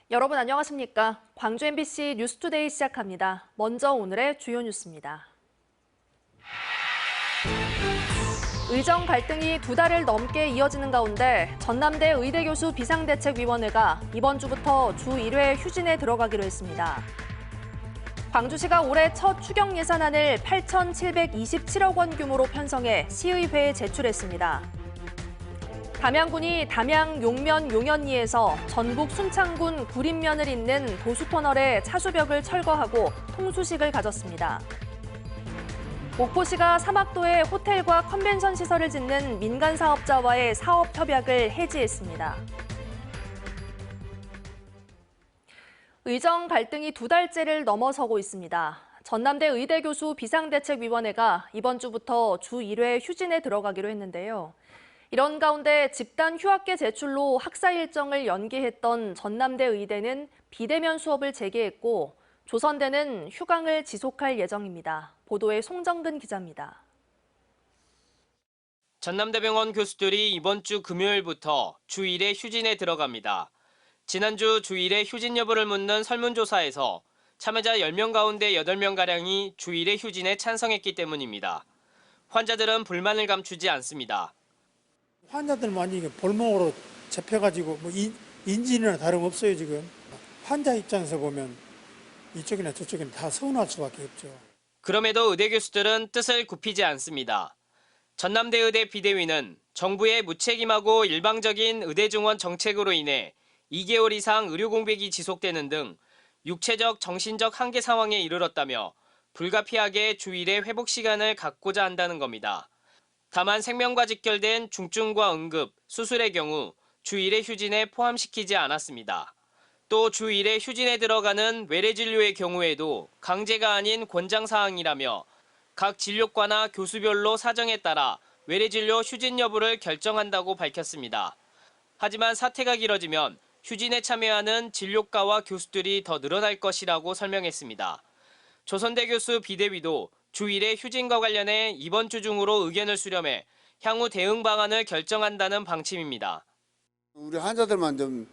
여러분 안녕하십니까? 광주 MBC 뉴스투데이 시작합니다. 먼저 오늘의 주요 뉴스입니다. 의정 갈등이 2달을 넘게 이어지는 가운데 전남대 의대교수 비상대책위원회가 이번 주부터 주 1회 휴진에 들어가기로 했습니다. 광주시가 올해 첫 추경 예산안을 8,727억 원 규모로 편성해 시의회에 제출했습니다. 담양군이 담양 용면 용연리에서 전북 순창군 구림면을 잇는 보수터널의 차수벽을 철거하고 통수식을 가졌습니다. 목포시가 사막도에 호텔과 컨벤션 시설을 짓는 민간 사업자와의 사업 협약을 해지했습니다. 의정 갈등이 2달째를 넘어서고 있습니다. 전남대 의대교수 비상대책위원회가 이번 주부터 주 1회 휴진에 들어가기로 했는데요. 이런 가운데 집단 휴학계 제출로 학사 일정을 연기했던 전남대 의대는 비대면 수업을 재개했고 조선대는 휴강을 지속할 예정입니다. 보도에 송정근 기자입니다. 전남대병원 교수들이 이번 주 금요일부터 주 1회 휴진에 들어갑니다. 지난주 주 1회 휴진 여부를 묻는 설문조사에서 참여자 10명 가운데 8명가량이 주 1회 휴진에 찬성했기 때문입니다. 환자들은 불만을 감추지 않습니다. 환자들만 이게 볼목으로 잡혀가지고 뭐 인진이나 다름없어요 지금. 환자 입장에서 보면 이쪽이나 저쪽이나 다 서운할 수밖에 없죠. 그럼에도 의대 교수들은 뜻을 굽히지 않습니다. 전남대 의대 비대위는 정부의 무책임하고 일방적인 의대 증원 정책으로 인해 2개월 이상 의료 공백이 지속되는 등 육체적, 정신적 한계 상황에 이르렀다며 불가피하게 주 1회 회복 시간을 갖고자 한다는 겁니다. 다만 생명과 직결된 중증과 응급, 수술의 경우 주 1회 휴진에 포함시키지 않았습니다. 또 주 1회 휴진에 들어가는 외래 진료의 경우에도 강제가 아닌 권장사항이라며 각 진료과나 교수별로 사정에 따라 외래 진료 휴진 여부를 결정한다고 밝혔습니다. 하지만 사태가 길어지면 휴진에 참여하는 진료과와 교수들이 더 늘어날 것이라고 설명했습니다. 조선대 교수 비대위도 주 1회 휴진과 관련해 이번 주 중으로 의견을 수렴해 향후 대응 방안을 결정한다는 방침입니다. 우리 환자들만 좀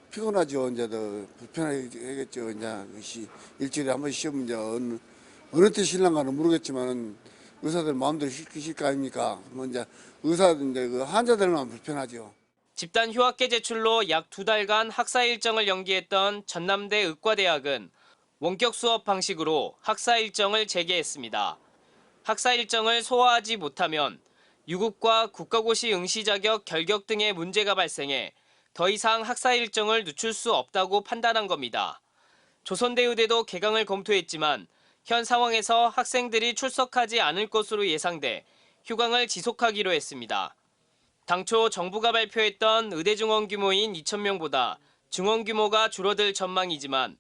피곤하죠. 이제 더 불편하겠죠. 이제 일주일에 한 번씩 쉬면 이제 어느 때 쉬려가는 모르겠지만 의사들 마음대로 쉴 거 아닙니까? 뭐 이제 의사들 이제 그 환자들만 불편하죠. 집단 휴학계 제출로 약 2달간 학사 일정을 연기했던 전남대 의과대학은 원격 수업 방식으로 학사 일정을 재개했습니다. 학사 일정을 소화하지 못하면 유급과 국가고시 응시 자격 결격 등의 문제가 발생해 더 이상 학사 일정을 늦출 수 없다고 판단한 겁니다. 조선대 의대도 개강을 검토했지만 현 상황에서 학생들이 출석하지 않을 것으로 예상돼 휴강을 지속하기로 했습니다. 당초 정부가 발표했던 의대 증원 규모인 2,000명보다 증원 규모가 줄어들 전망이지만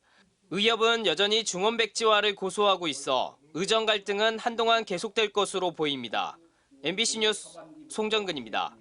의협은 여전히 증원 백지화를 고수하고 있어 의정 갈등은 한동안 계속될 것으로 보입니다. MBC 뉴스 송정근입니다.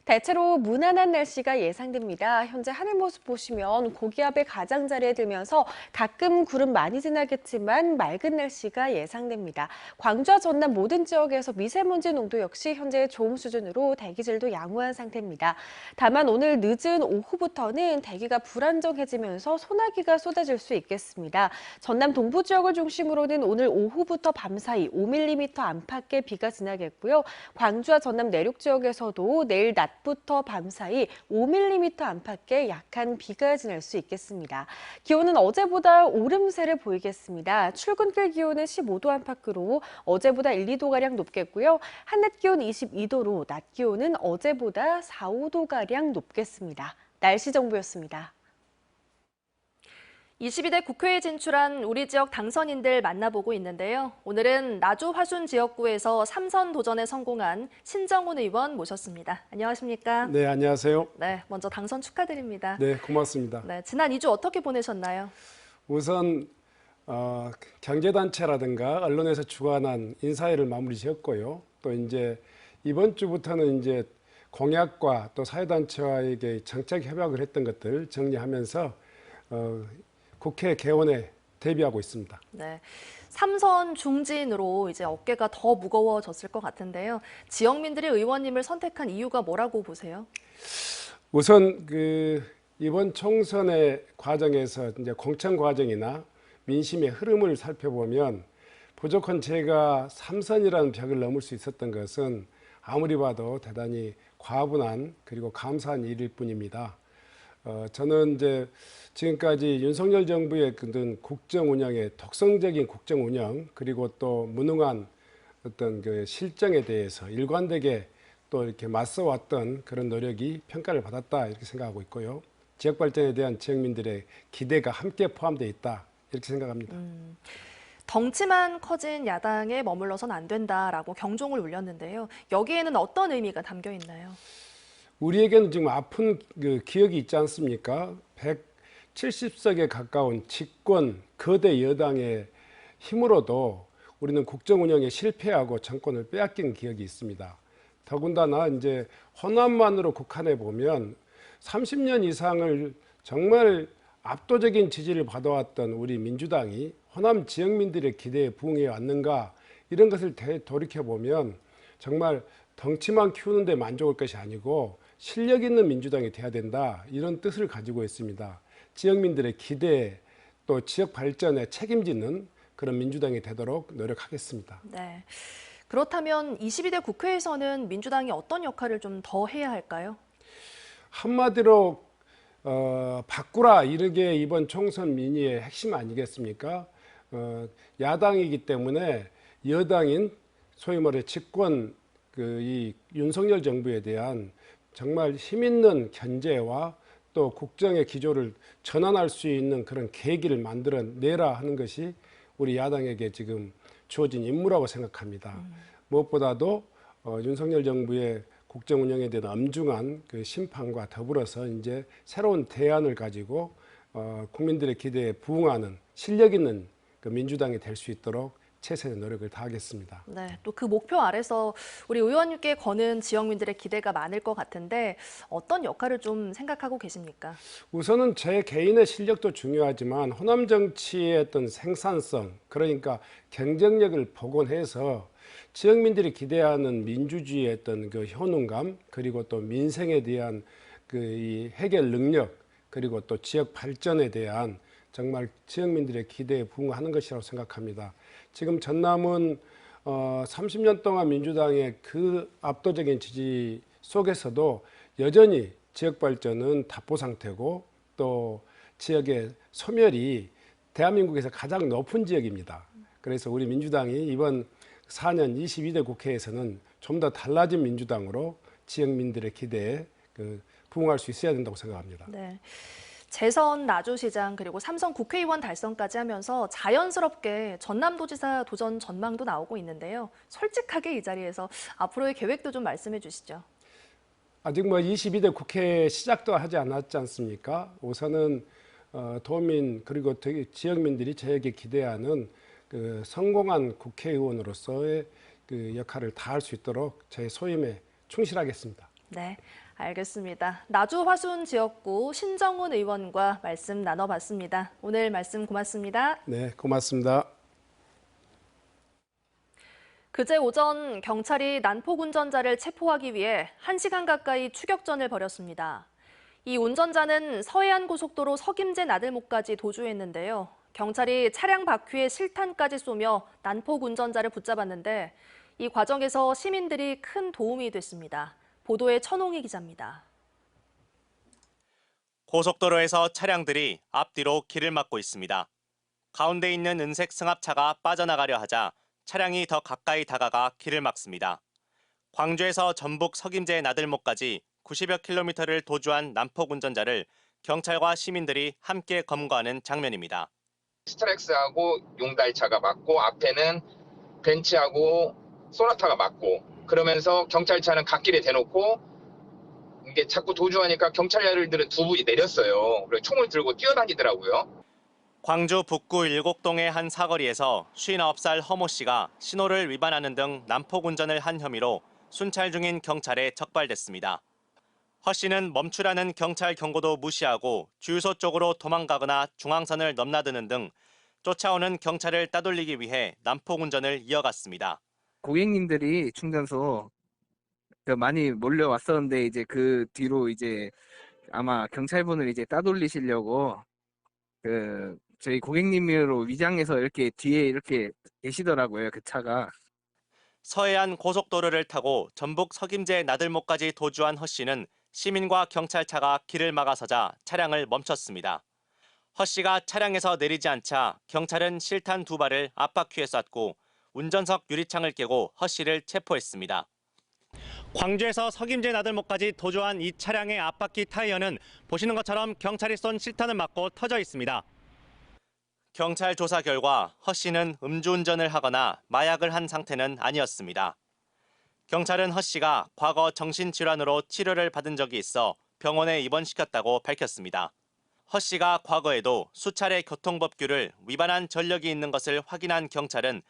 대체로 무난한 날씨가 예상됩니다. 현재 하늘 모습 보시면 고기압의 가장자리에 들면서 가끔 구름 많이 지나겠지만 맑은 날씨가 예상됩니다. 광주와 전남 모든 지역에서 미세먼지 농도 역시 현재 좋음 수준으로 대기질도 양호한 상태입니다. 다만 오늘 늦은 오후부터는 대기가 불안정해지면서 소나기가 쏟아질 수 있겠습니다. 전남 동부 지역을 중심으로는 오늘 오후부터 밤사이 5mm 안팎의 비가 지나겠고요. 광주와 전남 내륙 지역에서도 내일 낮부터 밤사이 5mm 안팎의 약한 비가 지날 수 있겠습니다. 기온은 어제보다 오름세를 보이겠습니다. 출근길 기온은 15도 안팎으로 어제보다 1, 2도가량 높겠고요. 한낮 기온 22도로 낮 기온은 어제보다 4, 5도가량 높겠습니다. 날씨 정보였습니다. 22대 국회에 진출한 우리 지역 당선인들 만나보고 있는데요. 오늘은 나주 화순 지역구에서 3선 도전에 성공한 신정훈 의원 모셨습니다. 안녕하십니까? 네, 안녕하세요. 네, 먼저 당선 축하드립니다. 네, 고맙습니다. 네, 지난 2주 어떻게 보내셨나요? 우선 경제단체라든가 언론에서 주관한 인사회를 마무리 지었고요. 또 이제 이번 주부터는 이제 공약과 또 사회단체와에게 정책 협약을 했던 것들 정리하면서 국회 개원에 대비하고 있습니다. 네, 3선 중진으로 이제 어깨가 더 무거워졌을 것 같은데요. 지역민들이 의원님을 선택한 이유가 뭐라고 보세요? 우선 이번 총선의 과정에서 이제 공천 과정이나 민심의 흐름을 살펴보면 부족한 제가 3선이라는 벽을 넘을 수 있었던 것은 아무리 봐도 대단히 과분한 그리고 감사한 일일 뿐입니다. 저는 이제 지금까지 윤석열 정부의 그런 국정 운영의 독성적인 국정 운영 그리고 또 무능한 어떤 그 실정에 대해서 일관되게 또 이렇게 맞서왔던 그런 노력이 평가를 받았다 이렇게 생각하고 있고요. 지역 발전에 대한 지역민들의 기대가 함께 포함되어 있다 이렇게 생각합니다. 덩치만 커진 야당에 머물러선 안 된다라고 경종을 울렸는데요. 여기에는 어떤 의미가 담겨 있나요? 우리에게는 지금 아픈 그 기억이 있지 않습니까? 170석에 가까운 집권 거대 여당의 힘으로도 우리는 국정 운영에 실패하고 정권을 빼앗긴 기억이 있습니다. 더군다나 이제 호남만으로 국한해 보면 30년 이상을 정말 압도적인 지지를 받아왔던 우리 민주당이 호남 지역민들의 기대에 부응해 왔는가 이런 것을 돌이켜 보면 정말 덩치만 키우는 데 만족할 것이 아니고 실력 있는 민주당이 돼야 된다 이런 뜻을 가지고 있습니다. 지역민들의 기대 또 지역 발전에 책임지는 그런 민주당이 되도록 노력하겠습니다. 네. 그렇다면 22대 국회에서는 민주당이 어떤 역할을 좀 더 해야 할까요? 한마디로 바꾸라 이게 이번 총선 민의의 핵심 아니겠습니까? 야당이기 때문에 여당인 소위 말해 집권 이 윤석열 정부에 대한 정말 힘 있는 견제와 또 국정의 기조를 전환할 수 있는 그런 계기를 만들어내라 하는 것이 우리 야당에게 지금 주어진 임무라고 생각합니다. 무엇보다도 윤석열 정부의 국정 운영에 대한 엄중한 그 심판과 더불어서 이제 새로운 대안을 가지고 국민들의 기대에 부응하는 실력 있는 그 민주당이 될 수 있도록 최선의 노력을 다하겠습니다. 네, 또 그 목표 아래서 우리 의원님께 거는 지역민들의 기대가 많을 것 같은데 어떤 역할을 좀 생각하고 계십니까? 우선은 제 개인의 실력도 중요하지만 호남 정치의 어떤 생산성, 그러니까 경쟁력을 복원해서 지역민들이 기대하는 민주주의의 어떤 그 효능감, 그리고 또 민생에 대한 그 이 해결 능력, 그리고 또 지역 발전에 대한 정말 지역민들의 기대에 부응하는 것이라고 생각합니다. 지금 전남은 30년 동안 민주당의 그 압도적인 지지 속에서도 여전히 지역 발전은 답보 상태고 또 지역의 소멸이 대한민국에서 가장 높은 지역입니다. 그래서 우리 민주당이 이번 4년 22대 국회에서는 좀 더 달라진 민주당으로 지역민들의 기대에 부응할 수 있어야 된다고 생각합니다. 네. 재선 나주시장 그리고 삼선 국회의원 달성까지 하면서 자연스럽게 전남도지사 도전 전망도 나오고 있는데요. 솔직하게 이 자리에서 앞으로의 계획도 좀 말씀해 주시죠. 아직 22대 국회 시작도 하지 않았지 않습니까? 우선은 도민 그리고 지역민들이 저에게 기대하는 그 성공한 국회의원으로서의 그 역할을 다할 수 있도록 제 소임에 충실하겠습니다. 네, 알겠습니다. 나주 화순 지역구 신정훈 의원과 말씀 나눠봤습니다. 오늘 말씀 고맙습니다. 네, 고맙습니다. 그제 오전 경찰이 난폭 운전자를 체포하기 위해 1시간 가까이 추격전을 벌였습니다. 이 운전자는 서해안 고속도로 석임제 나들목까지 도주했는데요. 경찰이 차량 바퀴에 실탄까지 쏘며 난폭 운전자를 붙잡았는데 이 과정에서 시민들이 큰 도움이 됐습니다. 보도에 천홍희 기자입니다. 고속도로에서 차량들이 앞뒤로 길을 막고 있습니다. 가운데 있는 은색 승합차가 빠져나가려 하자 차량이 더 가까이 다가가 길을 막습니다. 광주에서 전북 석임제 나들목까지 90여 킬로미터를 도주한 난폭 운전자를 경찰과 시민들이 함께 검거하는 장면입니다. 스트렉스하고 용달차가 막고 앞에는 벤츠하고 소나타가 막고 그러면서 경찰차는 갓길에 대놓고 이게 자꾸 도주하니까 경찰들은 두 분이 내렸어요. 그리고 총을 들고 뛰어다니더라고요. 광주 북구 일곡동의 한 사거리에서 59살 허모 씨가 신호를 위반하는 등 난폭 운전을 한 혐의로 순찰 중인 경찰에 적발됐습니다. 허 씨는 멈추라는 경찰 경고도 무시하고 주유소 쪽으로 도망가거나 중앙선을 넘나드는 등 쫓아오는 경찰을 따돌리기 위해 난폭 운전을 이어갔습니다. 고객님들이 충전소 많이 몰려왔었는데 이제 그 뒤로 이제 아마 경찰분을 이제 따돌리시려고 저희 고객님으로 위장해서 이렇게 뒤에 이렇게 계시더라고요, 그 차가. 서해안 고속도로를 타고 전북 석임제 나들목까지 도주한 허 씨는 시민과 경찰차가 길을 막아서자 차량을 멈췄습니다. 허 씨가 차량에서 내리지 않자 경찰은 실탄 2발을 앞바퀴에 쐈고 운전석 유리창을 깨고 허 씨를 체포했습니다. 광주에서 석임제 나들목까지 도주한 이 차량의 앞바퀴 타이어는 보시는 것처럼 경찰이 쏜 실탄을 맞고 터져 있습니다. 경찰 조사 결과 허 씨는 음주운전을 하거나 마약을 한 상태는 아니었습니다. 경찰은 허 씨가 과거 정신질환으로 치료를 받은 적이 있어 병원에 입원시켰다고 밝혔습니다. 허 씨가 과거에도 수차례 교통법규를 위반한 전력이 있는 것을 확인한 경찰은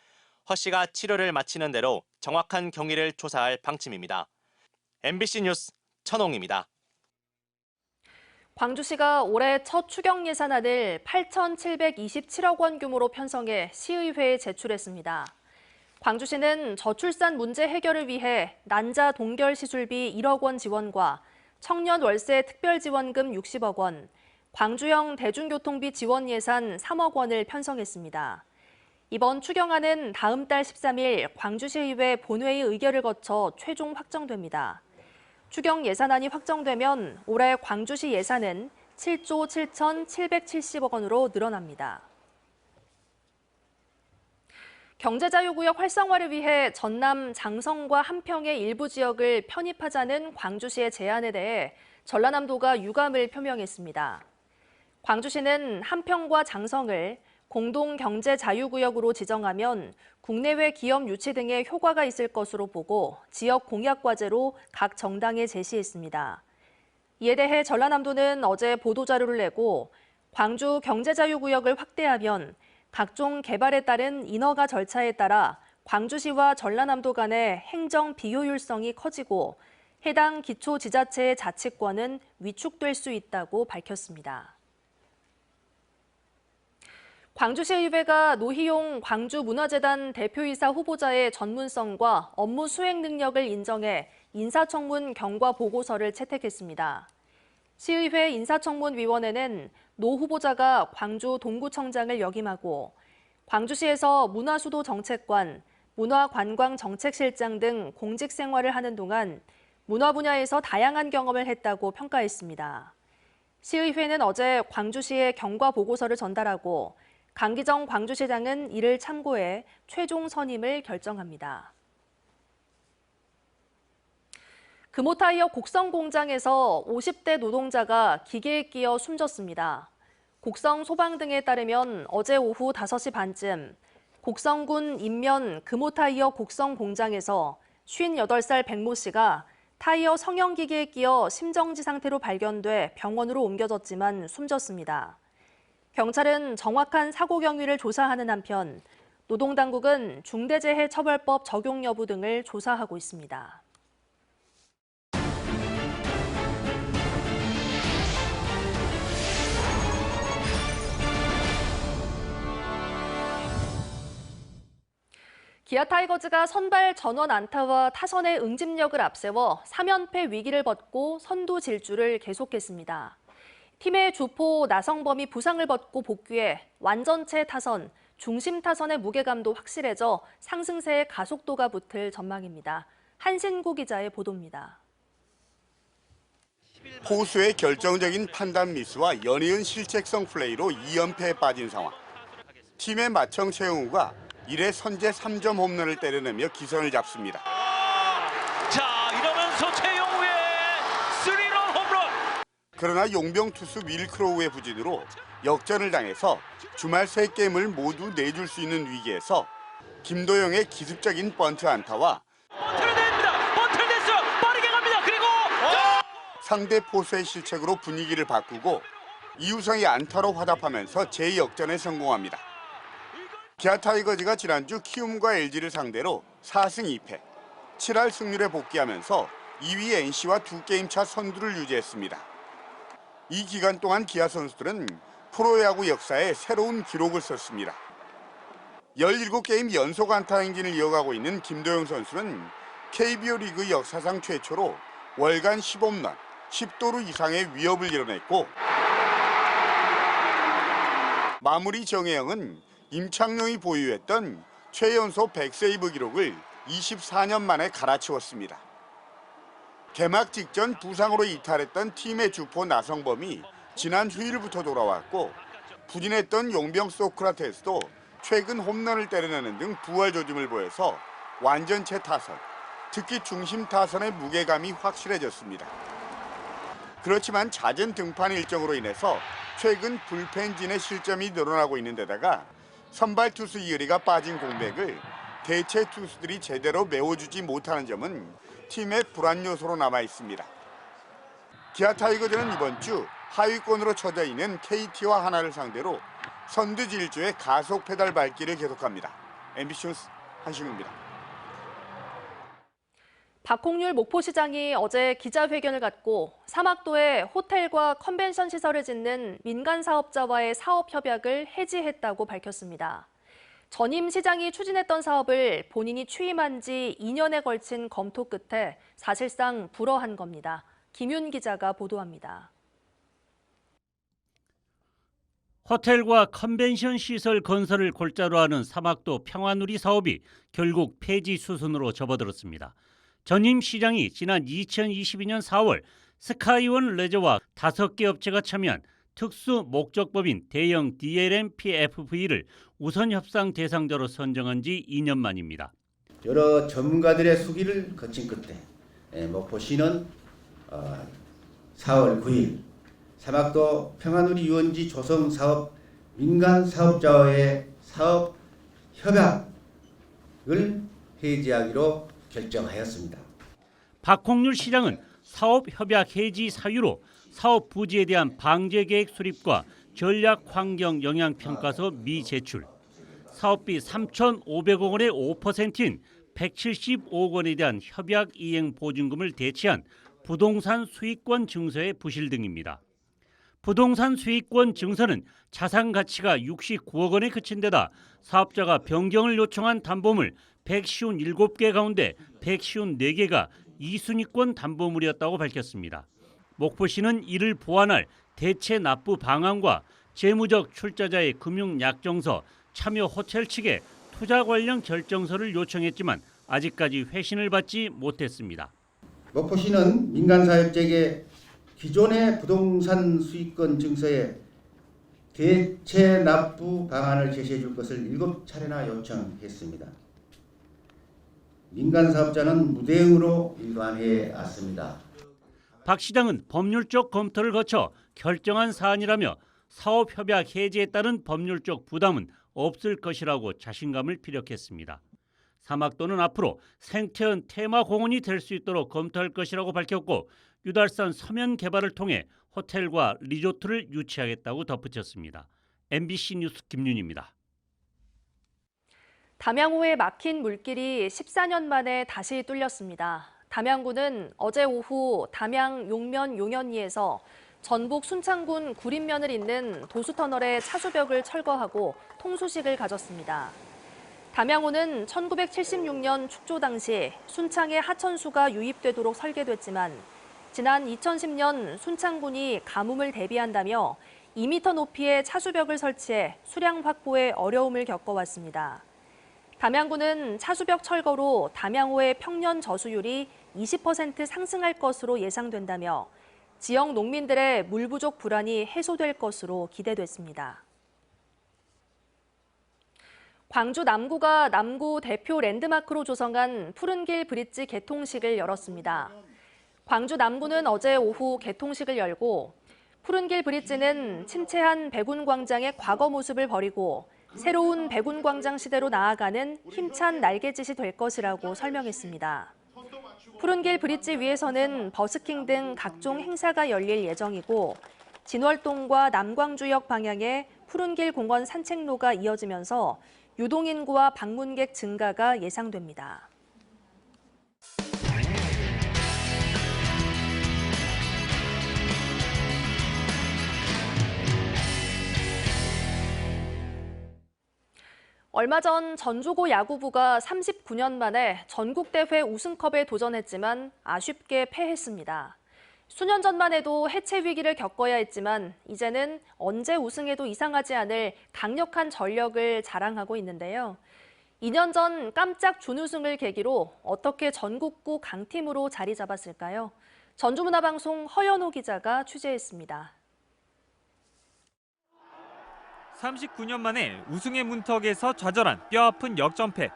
허 씨가 치료를 마치는 대로 정확한 경위를 조사할 방침입니다. MBC 뉴스 천홍입니다. 광주시가 올해 첫 추경 예산안을 8,727억 원 규모로 편성해 시의회에 제출했습니다. 광주시는 저출산 문제 해결을 위해 난자 동결 시술비 1억 원 지원과 청년 월세 특별지원금 60억 원, 광주형 대중교통비 지원 예산 3억 원을 편성했습니다. 이번 추경안은 다음 달 13일 광주시의회 본회의 의결을 거쳐 최종 확정됩니다. 추경 예산안이 확정되면 올해 광주시 예산은 7조 7,770억 원으로 늘어납니다. 경제자유구역 활성화를 위해 전남 장성과 함평의 일부 지역을 편입하자는 광주시의 제안에 대해 전라남도가 유감을 표명했습니다. 광주시는 함평과 장성을 공동경제자유구역으로 지정하면 국내외 기업 유치 등의 효과가 있을 것으로 보고 지역 공약 과제로 각 정당에 제시했습니다. 이에 대해 전라남도는 어제 보도자료를 내고 광주 경제자유구역을 확대하면 각종 개발에 따른 인허가 절차에 따라 광주시와 전라남도 간의 행정 비효율성이 커지고 해당 기초지자체의 자치권은 위축될 수 있다고 밝혔습니다. 광주시의회가 노희용 광주문화재단 대표이사 후보자의 전문성과 업무 수행 능력을 인정해 인사청문 경과 보고서를 채택했습니다. 시의회 인사청문위원회는 노 후보자가 광주 동구청장을 역임하고 광주시에서 문화수도 정책관, 문화관광정책실장 등 공직 생활을 하는 동안 문화 분야에서 다양한 경험을 했다고 평가했습니다. 시의회는 어제 광주시에 경과 보고서를 전달하고 강기정 광주시장은 이를 참고해 최종 선임을 결정합니다. 금호타이어 곡성 공장에서 50대 노동자가 기계에 끼어 숨졌습니다. 곡성 소방 등에 따르면 어제 오후 5시 반쯤 곡성군 인면 금호타이어 곡성 공장에서 58살 백모 씨가 타이어 성형기계에 끼어 심정지 상태로 발견돼 병원으로 옮겨졌지만 숨졌습니다. 경찰은 정확한 사고 경위를 조사하는 한편 노동당국은 중대재해처벌법 적용 여부 등을 조사하고 있습니다. 기아 타이거즈가 선발 전원 안타와 타선의 응집력을 앞세워 3연패 위기를 벗고 선두 질주를 계속했습니다. 팀의 주포 나성범이 부상을 벗고 복귀해 완전체 타선, 중심 타선의 무게감도 확실해져 상승세의 가속도가 붙을 전망입니다. 한신구 기자의 보도입니다. 포수의 결정적인 판단 미스와 연이은 실책성 플레이로 2연패에 빠진 상황. 팀의 마청 최용우가 1회 선제 3점 홈런을 때려내며 기선을 잡습니다. 자, 이러면서 최용우의 3런 홈런. 그러나 용병 투수 윌크로우의 부진으로 역전을 당해서 주말 3게임을 모두 내줄 수 있는 위기에서 김도영의 기습적인 번트 안타와 번트를 냅니다. 번트를 냈어요. 빠르게 갑니다. 그리고 상대 포수의 실책으로 분위기를 바꾸고 이우성이 안타로 화답하면서 재역전에 성공합니다. 기아 타이거즈가 지난주 키움과 LG를 상대로 4승 2패, 7할 승률에 복귀하면서 2위 NC와 2게임 차 선두를 유지했습니다. 이 기간 동안 기아 선수들은 프로야구 역사에 새로운 기록을 썼습니다. 17게임 연속 안타 행진을 이어가고 있는 김도영 선수는 KBO 리그 역사상 최초로 월간 10홈런, 10도루 이상의 위협을 이뤄냈고 마무리 정혜영은 임창용이 보유했던 최연소 100세이브 기록을 24년 만에 갈아치웠습니다. 개막 직전 부상으로 이탈했던 팀의 주포 나성범이 지난 휴일부터 돌아왔고 부진했던 용병 소크라테스도 최근 홈런을 때려내는 등 부활 조짐을 보여서 완전체 타선, 특히 중심 타선의 무게감이 확실해졌습니다. 그렇지만 잦은 등판 일정으로 인해서 최근 불펜진의 실점이 늘어나고 있는 데다가 선발 투수 이의리가 빠진 공백을 대체 투수들이 제대로 메워주지 못하는 점은 팀의 불안 요소로 남아 있습니다. 기아 타이거즈는 이번 주 하위권으로 처져 있는 KT와 하나를 상대로 선두 질주의 가속 페달 밟기를 계속합니다. MBC 뉴스 한승우입니다. 박홍률 목포시장이 어제 기자회견을 갖고 사막도에 호텔과 컨벤션 시설을 짓는 민간 사업자와의 사업 협약을 해지했다고 밝혔습니다. 전임 시장이 추진했던 사업을 본인이 취임한 지 2년에 걸친 검토 끝에 사실상 불허한 겁니다. 김윤 기자가 보도합니다. 호텔과 컨벤션 시설 건설을 골자로 하는 사막도 평화누리 사업이 결국 폐지 수순으로 접어들었습니다. 전임 시장이 지난 2022년 4월 스카이원 레저와 5개 업체가 참여한 특수 목적법인 대형 DLMPFV를 우선 협상 대상자로 선정한 지 2년 만입니다. 여러 전문가들의 수기를 거친 끝에 목포시는 4월 9일 사막도 평화누리 유원지 조성 사업 민간 사업자와의 사업 협약을 해지하기로 결정하였습니다. 박홍률 시장은 사업 협약 해지 사유로 사업 부지에 대한 방제 계획 수립과 전략 환경 영향 평가서 미제출, 사업비 3,500억 원의 5%인 175억 원에 대한 협약 이행 보증금을 대체한 부동산 수익권 증서의 부실 등입니다. 부동산 수익권 증서는 자산 가치가 69억 원에 그친 데다 사업자가 변경을 요청한 담보물 157개 가운데 154개가 이순위권 담보물이었다고 밝혔습니다. 목포시는 이를 보완할 대체 납부 방안과 재무적 출자자의 금융 약정서, 참여 호텔 측에 투자 관련 결정서를 요청했지만 아직까지 회신을 받지 못했습니다. 목포시는 민간사업자에게 기존의 부동산 수익권 증서에 대체 납부 방안을 제시해 줄 것을 7차례나 요청했습니다. 민간사업자는 무대응으로 일관해 왔습니다. 박 시장은 법률적 검토를 거쳐 결정한 사안이라며 사업협약 해지에 따른 법률적 부담은 없을 것이라고 자신감을 피력했습니다. 사막도는 앞으로 생태연 테마공원이 될 수 있도록 검토할 것이라고 밝혔고 유달산 서면 개발을 통해 호텔과 리조트를 유치하겠다고 덧붙였습니다. MBC 뉴스 김윤입니다. 담양호에 막힌 물길이 14년 만에 다시 뚫렸습니다. 담양군은 어제 오후 담양 용면 용현리에서 전북 순창군 구림면을 잇는 도수터널의 차수벽을 철거하고 통수식을 가졌습니다. 담양호는 1976년 축조 당시 순창에 하천수가 유입되도록 설계됐지만 지난 2010년 순창군이 가뭄을 대비한다며 2m 높이의 차수벽을 설치해 수량 확보에 어려움을 겪어왔습니다. 담양군은 차수벽 철거로 담양호의 평년 저수율이 20% 상승할 것으로 예상된다며 지역 농민들의 물 부족 불안이 해소될 것으로 기대됐습니다. 광주 남구가 남구 대표 랜드마크로 조성한 푸른길 브릿지 개통식을 열었습니다. 광주 남구는 어제 오후 개통식을 열고 푸른길 브릿지는 침체한 백운광장의 과거 모습을 버리고 새로운 백운광장 시대로 나아가는 힘찬 날개짓이 될 것이라고 설명했습니다. 푸른길 브릿지 위에서는 버스킹 등 각종 행사가 열릴 예정이고 진월동과 남광주역 방향에 푸른길 공원 산책로가 이어지면서 유동인구와 방문객 증가가 예상됩니다. 얼마 전 전조고 야구부가 39년 만에 전국대회 우승컵에 도전했지만 아쉽게 패했습니다. 수년 전만 해도 해체 위기를 겪어야 했지만 이제는 언제 우승해도 이상하지 않을 강력한 전력을 자랑하고 있는데요. 2년 전 깜짝 준우승을 계기로 어떻게 전국구 강팀으로 자리 잡았을까요? 전주문화방송 허연호 기자가 취재했습니다. 39년 만에 우승의 문턱에서 좌절한 뼈아픈 역전패.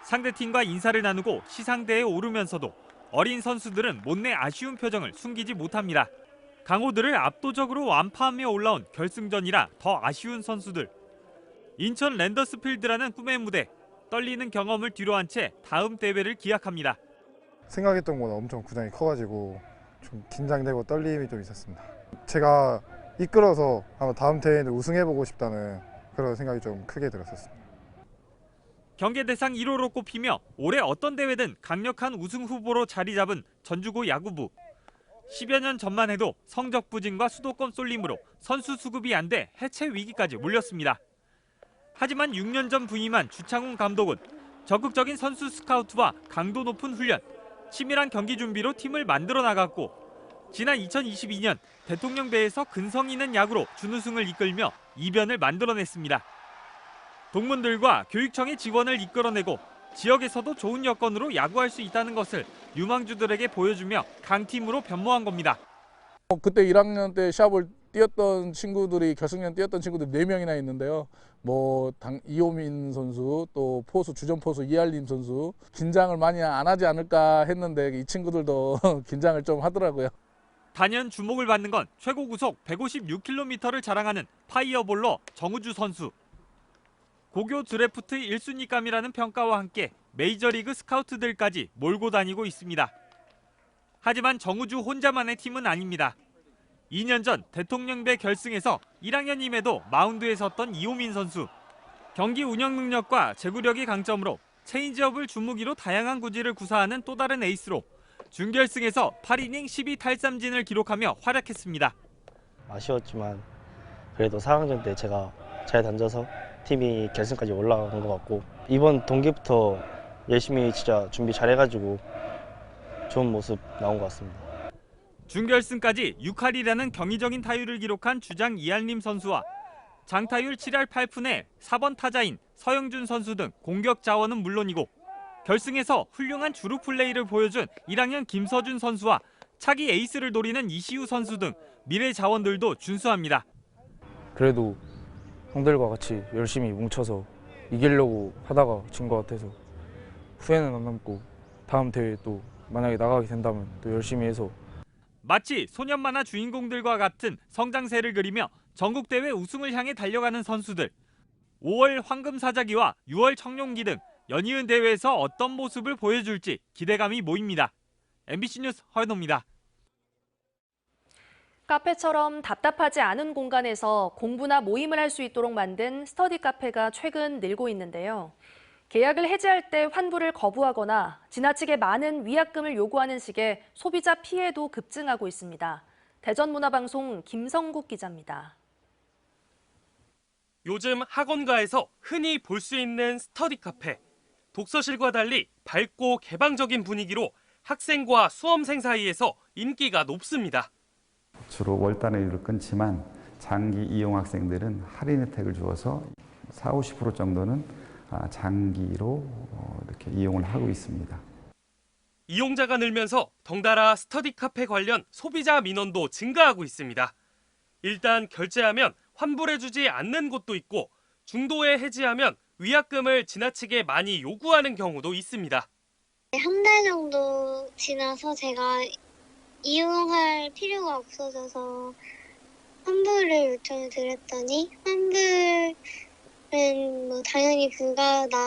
상대팀과 인사를 나누고 시상대에 오르면서도 어린 선수들은 못내 아쉬운 표정을 숨기지 못합니다. 강호들을 압도적으로 완파하며 올라온 결승전이라 더 아쉬운 선수들. 인천 랜더스필드라는 꿈의 무대. 떨리는 경험을 뒤로한 채 다음 대회를 기약합니다. 생각했던 것보다 엄청 구장이 커가지고 좀 긴장되고 떨림이 좀 있었습니다. 제가 이끌어서 아마 다음 대회는 우승해보고 싶다는 그런 생각이 좀 크게 들었었습니다. 경계대상 1호로 꼽히며 올해 어떤 대회든 강력한 우승 후보로 자리 잡은 전주고 야구부. 10여 년 전만 해도 성적 부진과 수도권 쏠림으로 선수 수급이 안 돼 해체 위기까지 몰렸습니다. 하지만 6년 전 부임한 주창훈 감독은 적극적인 선수 스카우트와 강도 높은 훈련, 치밀한 경기 준비로 팀을 만들어 나갔고 지난 2022년 대통령배에서 근성 있는 야구로 준우승을 이끌며 이변을 만들어냈습니다. 동문들과 교육청의 지원을 이끌어내고 지역에서도 좋은 여건으로 야구할 수 있다는 것을 유망주들에게 보여주며 강팀으로 변모한 겁니다. 그때 1학년 때 시합을 뛰었던 친구들이 결승전 뛰었던 친구들이 4명이나 있는데요. 이호민 선수, 또 포수 주전 포수 이알림 선수 긴장을 많이 안 하지 않을까 했는데 이 친구들도 긴장을 좀 하더라고요. 단연 주목을 받는 건 최고 구속 156km를 자랑하는 파이어볼러 정우주 선수. 고교 드래프트 1순위감이라는 평가와 함께 메이저리그 스카우트들까지 몰고 다니고 있습니다. 하지만 정우주 혼자만의 팀은 아닙니다. 2년 전 대통령배 결승에서 1학년임에도 마운드에 섰던 이호민 선수. 경기 운영 능력과 제구력이 강점으로 체인지업을 주무기로 다양한 구질을 구사하는 또 다른 에이스로 준결승에서 8이닝 12탈삼진을 기록하며 활약했습니다. 아쉬웠지만 그래도 4강전 때 제가 잘 던져서 팀이 결승까지 올라간 것 같고 이번 동기부터 열심히 진짜 준비 잘해가지고 좋은 모습 나온 것 같습니다. 준결승까지 6할이라는 경이적인 타율을 기록한 주장 이알림 선수와 장타율 7할 8푼의 4번 타자인 서영준 선수 등 공격 자원은 물론이고 결승에서 훌륭한 주루 플레이를 보여준 1학년 김서준 선수와 차기 에이스를 노리는 이시우 선수 등 미래 자원들도 준수합니다. 그래도 형들과 같이 열심히 뭉쳐서 이기려고 하다가 진 것 같아서 후회는 안 남고 다음 대회 또 만약에 나가게 된다면 또 열심히 해서 마치 소년 만화 주인공들과 같은 성장세를 그리며 전국대회 우승을 향해 달려가는 선수들. 5월 황금사자기와 6월 청룡기 등 연이은 대회에서 어떤 모습을 보여줄지 기대감이 모입니다. MBC 뉴스 허연호입니다. 카페처럼 답답하지 않은 공간에서 공부나 모임을 할 수 있도록 만든 스터디 카페가 최근 늘고 있는데요. 계약을 해지할 때 환불을 거부하거나 지나치게 많은 위약금을 요구하는 식의 소비자 피해도 급증하고 있습니다. 대전문화방송 김성국 기자입니다. 요즘 학원가에서 흔히 볼 수 있는 스터디 카페. 독서실과 달리 밝고 개방적인 분위기로 학생과 수험생 사이에서 인기가 높습니다. 주로 월단의 일을 끊지만 장기 이용 학생들은 할인 혜택을 주어서 40~50% 정도는 장기로 이렇게 이용을 하고 있습니다. 이용자가 늘면서 덩달아 스터디 카페 관련 소비자 민원도 증가하고 있습니다. 일단 결제하면 환불해주지 않는 곳도 있고 중도에 해지하면 위약금을 지나치게 많이 요구하는 경우도 있습니다. 한 달 정도 지나서 제가 이용할 필요가 없어져서 환불을 요청을 드렸더니 환불은 당연히 불가하다.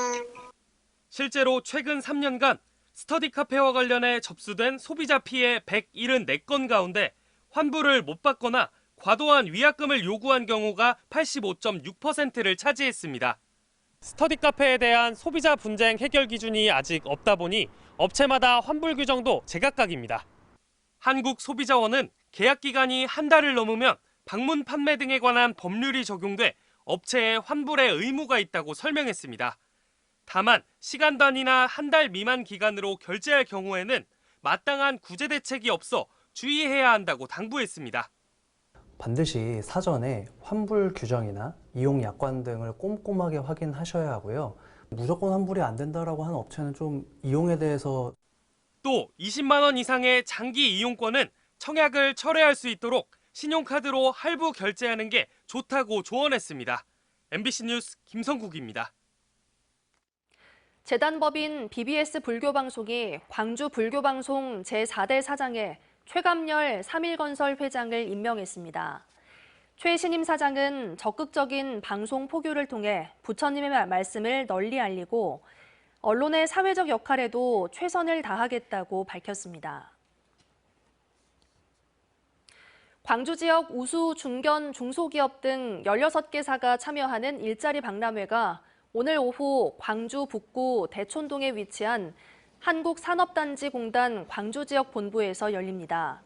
실제로 최근 3년간 스터디 카페와 관련해 접수된 소비자 피해 174건 가운데 환불을 못 받거나 과도한 위약금을 요구한 경우가 85.6%를 차지했습니다. 스터디 카페에 대한 소비자 분쟁 해결 기준이 아직 없다 보니 업체마다 환불 규정도 제각각입니다. 한국소비자원은 계약 기간이 한 달을 넘으면 방문 판매 등에 관한 법률이 적용돼 업체에 환불의 의무가 있다고 설명했습니다. 다만 시간 단위나 한 달 미만 기간으로 결제할 경우에는 마땅한 구제 대책이 없어 주의해야 한다고 당부했습니다. 반드시 사전에 환불 규정이나 이용 약관 등을 꼼꼼하게 확인하셔야 하고요. 무조건 환불이 안 된다라고 하는 업체는 좀 이용에 대해서 또 20만 원 이상의 장기 이용권은 청약을 철회할 수 있도록 신용카드로 할부 결제하는 게 좋다고 조언했습니다. MBC 뉴스 김성국입니다. 재단법인 BBS 불교방송이 광주 불교방송 제4대 사장에 최감열 3일건설 회장을 임명했습니다. 최 신임 사장은 적극적인 방송 포교를 통해 부처님의 말씀을 널리 알리고 언론의 사회적 역할에도 최선을 다하겠다고 밝혔습니다. 광주 지역 우수, 중견, 중소기업 등 16개사가 참여하는 일자리 박람회가 오늘 오후 광주 북구 대촌동에 위치한 한국산업단지공단 광주지역 본부에서 열립니다.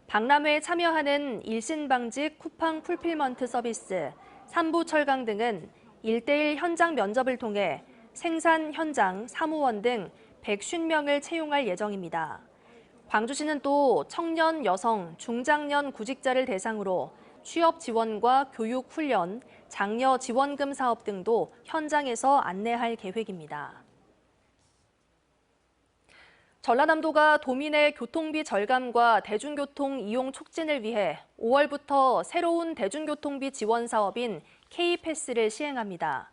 박람회에 참여하는 일신방직 쿠팡 풀필먼트 서비스, 삼부철강 등은 1:1 현장 면접을 통해 생산 현장, 사무원 등 150명을 채용할 예정입니다. 광주시는 또 청년, 여성, 중장년 구직자를 대상으로 취업 지원과 교육 훈련, 장려 지원금 사업 등도 현장에서 안내할 계획입니다. 전라남도가 도민의 교통비 절감과 대중교통 이용 촉진을 위해 5월부터 새로운 대중교통비 지원 사업인 K패스를 시행합니다.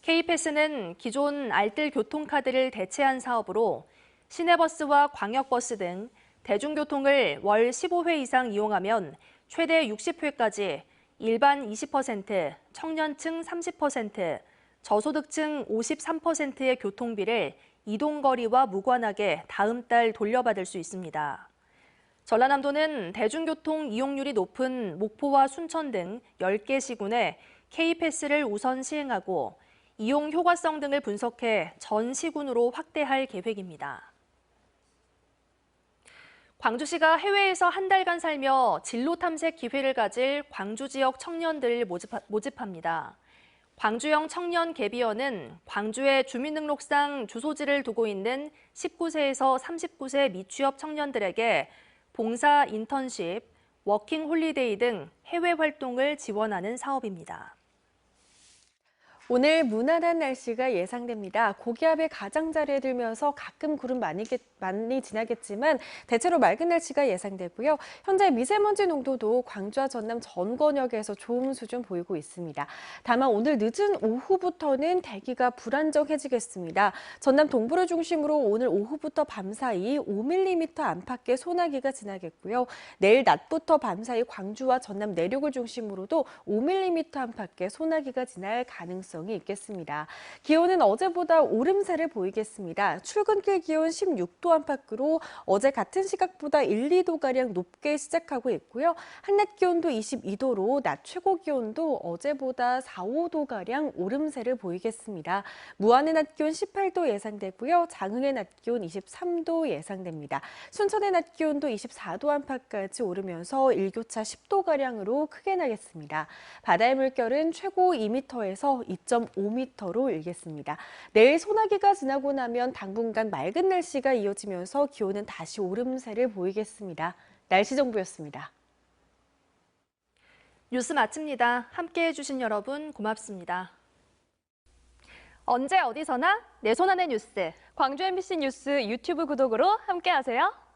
K패스는 기존 알뜰 교통카드를 대체한 사업으로 시내버스와 광역버스 등 대중교통을 월 15회 이상 이용하면 최대 60회까지 일반 20%, 청년층 30%, 저소득층 53%의 교통비를 이동거리와 무관하게 다음 달 돌려받을 수 있습니다. 전라남도는 대중교통 이용률이 높은 목포와 순천 등 10개 시군에 K패스를 우선 시행하고 이용 효과성 등을 분석해 전 시군으로 확대할 계획입니다. 광주시가 해외에서 한 달간 살며 진로 탐색 기회를 가질 광주 지역 청년들을 모집합니다. 광주형 청년 갭이어는 광주에 주민등록상 주소지를 두고 있는 19세에서 39세 미취업 청년들에게 봉사, 인턴십, 워킹 홀리데이 등 해외 활동을 지원하는 사업입니다. 오늘 무난한 날씨가 예상됩니다. 고기압의 가장자리에 들면서 가끔 구름 많이 지나겠지만 대체로 맑은 날씨가 예상되고요. 현재 미세먼지 농도도 광주와 전남 전 권역에서 좋은 수준 보이고 있습니다. 다만 오늘 늦은 오후부터는 대기가 불안정해지겠습니다. 전남 동부를 중심으로 오늘 오후부터 밤사이 5mm 안팎의 소나기가 지나겠고요. 내일 낮부터 밤사이 광주와 전남 내륙을 중심으로도 5mm 안팎의 소나기가 지날 가능성이 있겠습니다. 기온은 어제보다 오름세를 보이겠습니다. 출근길 기온 16도 안팎으로 어제 같은 시각보다 1, 2도가량 높게 시작하고 있고요. 한낮 기온도 22도로 낮 최고 기온도 어제보다 4, 5도가량 오름세를 보이겠습니다. 무안의 낮 기온 18도 예상되고요. 장흥의 낮 기온 23도 예상됩니다. 순천의 낮 기온도 24도 안팎까지 오르면서 일교차 10도가량으로 크게 나겠습니다. 바다의 물결은 최고 2m에서 2.5m로 일겠습니다. 내일 소나기가 지나고 나면 당분간 맑은 날씨가 이어지면서 기온은 다시 오름세를 보이겠습니다. 날씨 정보였습니다. 뉴스 마칩니다. 함께해 주신 여러분 고맙습니다. 언제 어디서나 내 손 안의 뉴스. 광주 MBC 뉴스 유튜브 구독으로 함께하세요.